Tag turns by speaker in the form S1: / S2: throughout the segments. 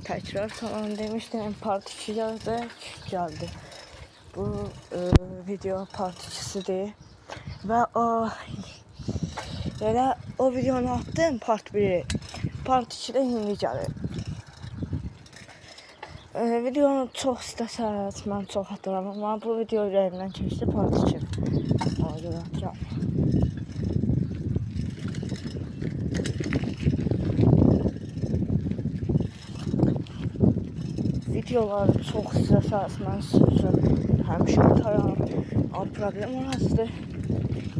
S1: tekrar tamam demiştim. Part 2 geldi. Bu video part 2'sidir. Ve o videonu attım part 1'i. Part 2'de indi gəlir. Videonu çox istəsəz, mən çox atıram. Ama bu video ürəyimdən keçdi part 2. Ona görə atıram. Videoları çok istəsəz, mən sizə həmişə atarım. Ama problem orasıdır.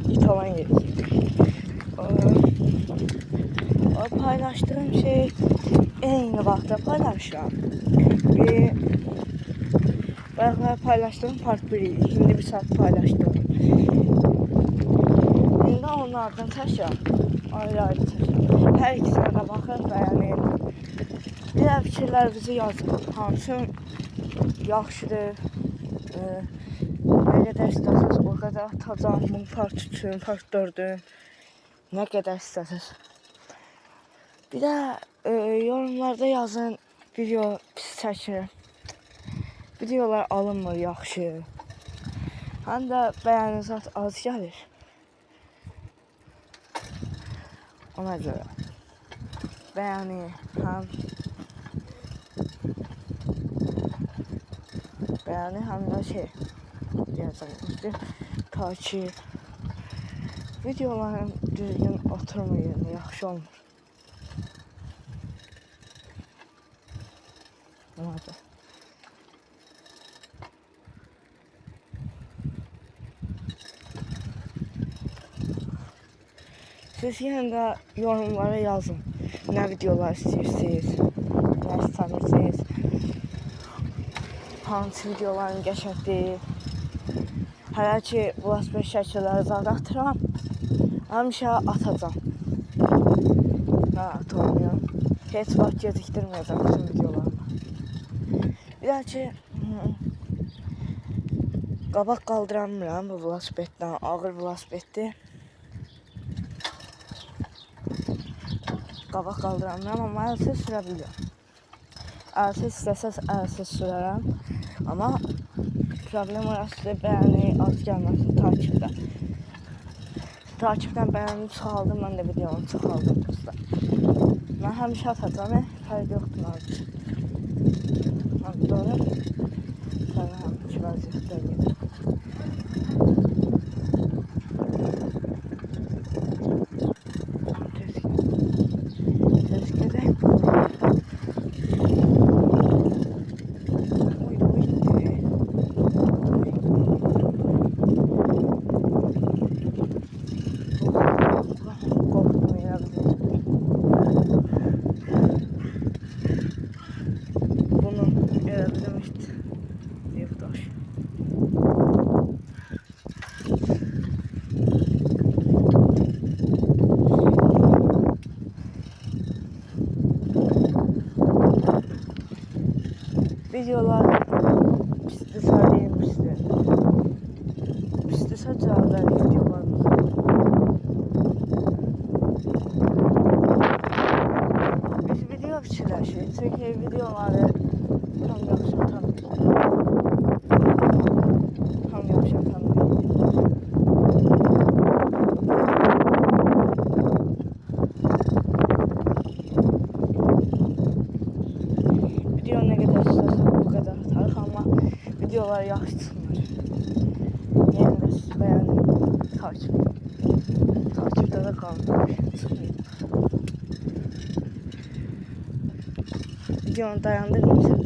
S1: İtalan yedik. Paylaştığım şey eyni vaxtda paylaşıram. Bayaqlar paylaştığım part 1'i, şimdi bir saat paylaştım. İndi onlardan çəkirəm. Ayrı-ayrı çəkirəm. Hər ikisine de baxın, bəyənin. Diğer fikirlərinizi yazın. Hansı yaxşıdır. Ne kadar istəsəz o kadar atacağım. Bu part 3'ün, part 4'ün. Ne kadar istəsəz. Bir de yorumlarda yazın. Video pis çəkirim. Videolar alınmır yaxşı. Həm də bəyəniniz az gəlir. Ona görə bəyəni həm də şey deyəcəm. Ta ki videoların düzgün oturmayın, yaxşı olmur. Ona görə. Siz yine de yorumlara yazın. Ne videolar istiyorsunuz, ne istəmirsiniz, hansı videoların qəşəngdir. Hələ ki, bu aspekt şəkilləri zada atıram, həmişə atacağım. Rahat olmuyorum. Heç vaxt gecikdirməyəcəm bütün videolarımı. Bir də ki, qabaq qaldıramıram bu velosipeddən, ağır velosipeddir. Qabaq qaldıramıram, amma əlsiz sürə biliyorum. Əlsiz istəsəz əlsiz sürərəm. Amma problem orasıdır, bəyəni az gəlməsin takipdə. Takipdən bəyəni çıxaldım, mən də videonu çıxaldım dostlar. Mən həmişə atacağım, fərq yoxdur mənim üçün. Doğru. Sonra həmişə vəziyyətdə gedir. Videolar pisdir, söyleyeyim pisdir. Pisdirsə cavab verin videolarımıza. Biz video fikirləşirik, çünki videoları tam yaxşı atamıyıq. Video ne kadar istersen o kadar atarıq, amma videolar yaxşı çıxmır. Yenə də siz bəyənin, takipdə də qalın, çıxmayın. Videonu dayandırdım sən.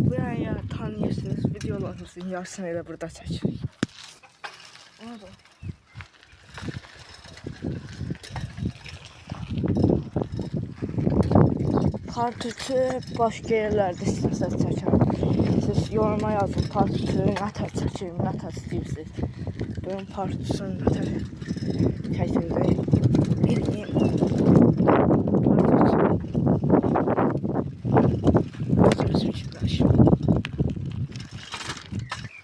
S1: Buraya tanıyırsınız, videolarımızın yarısını da burada çekirik. Ona da. Part 3'ü başqa yerlərdə istəsəz çəkərəm. Siz yoruma yazın, part 3'ü nətər çəkeyim, nətər istəyirsiniz. Görün part 3'ün nətər çəkildi. Bilmiyim. Part 3. Nətər fikirləşim.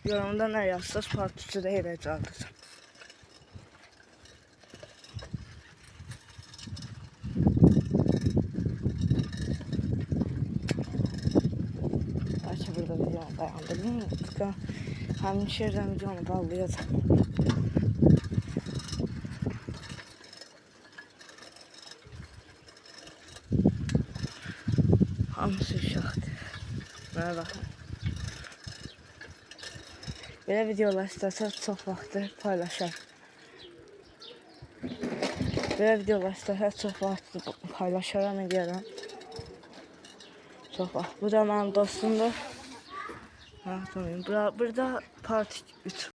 S1: Yorumda nə yazsaz part 3'ü də elə caldıracam. Belki burada videonu dayandırdım. Çünkü həmin yerdən videonu bağlayacağım. Hamısı uşaqdır. Mənə baxın. Belə videolar istəsəz çox vaxtı paylaşar. Belə videolar istəsəz çox vaxtı paylaşaram edərəm. Çox vaxt. Bu da mənim dostumdur. Burada part 3.